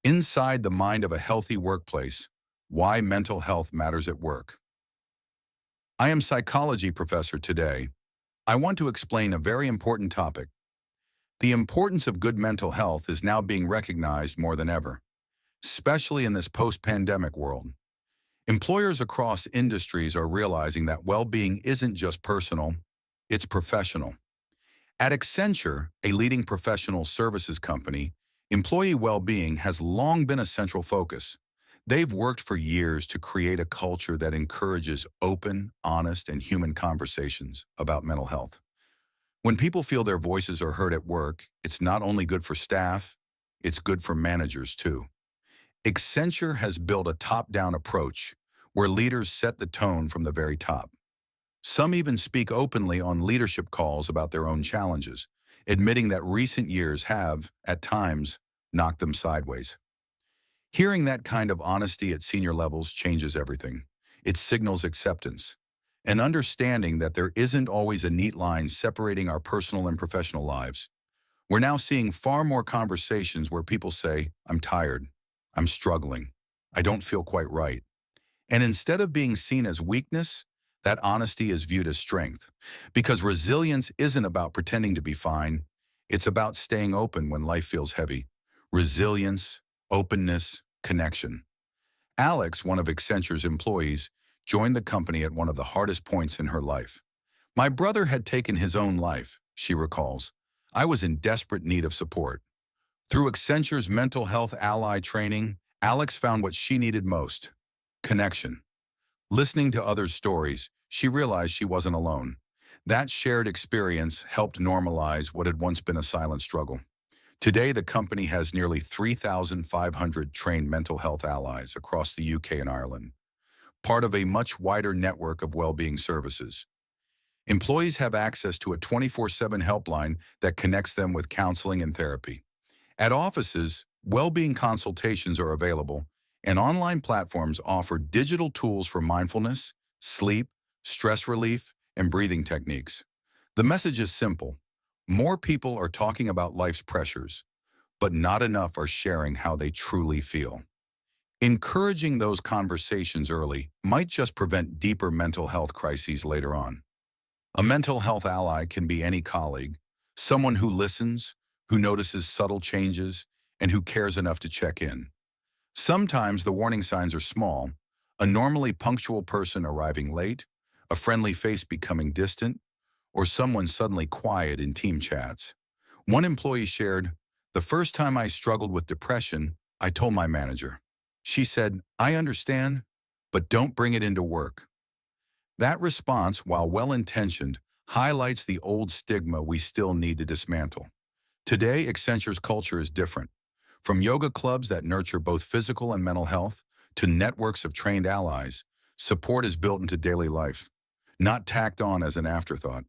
Inside the mind of a healthy workplace, why mental health matters at work. I am psychology professor today. I want to explain a very important topic. The importance of good mental health is now being recognized more than ever, especially in this post-pandemic world. Employers across industries are realizing that well-being isn't just personal, it's professional. At Accenture, a leading professional services company, employee well-being has long been a central focus. They've worked for years to create a culture that encourages open, honest, and human conversations about mental health. When people feel their voices are heard at work, it's not only good for staff, it's good for managers too. Accenture has built a top-down approach where leaders set the tone from the very top. Some even speak openly on leadership calls about their own challenges, admitting that recent years have, at times, knocked them sideways. Hearing that kind of honesty at senior levels changes everything. It signals acceptance, and understanding that there isn't always a neat line separating our personal and professional lives. We're now seeing far more conversations where people say, "I'm tired, I'm struggling, I don't feel quite right." And instead of being seen as weakness, that honesty is viewed as strength. Because resilience isn't about pretending to be fine, it's about staying open when life feels heavy. Resilience, openness, connection. Alex, one of Accenture's employees, joined the company at one of the hardest points in her life. "My brother had taken his own life," she recalls. "I was in desperate need of support. Through Accenture's mental health ally training, Alex found what she needed most: connection. Listening to others' stories, she realized she wasn't alone. That shared experience helped normalize what had once been a silent struggle. Today, the company has nearly 3,500 trained mental health allies across the UK and Ireland, part of a much wider network of well-being services. Employees have access to a 24/7 helpline that connects them with counseling and therapy. At offices, well-being consultations are available, and online platforms offer digital tools for mindfulness, sleep, stress relief, and breathing techniques. The message is simple. More people are talking about life's pressures, but not enough are sharing how they truly feel. Encouraging those conversations early might just prevent deeper mental health crises later on. A mental health ally can be any colleague, someone who listens, who notices subtle changes, and who cares enough to check in. Sometimes the warning signs are small: a normally punctual person arriving late, a friendly face becoming distant, or someone suddenly quiet in team chats. One employee shared, "The first time I struggled with depression, I told my manager. She said, 'I understand, but don't bring it into work.'" That response, while well-intentioned, highlights the old stigma we still need to dismantle. Today, Accenture's culture is different. From yoga clubs that nurture both physical and mental health to networks of trained allies, support is built into daily life, not tacked on as an afterthought.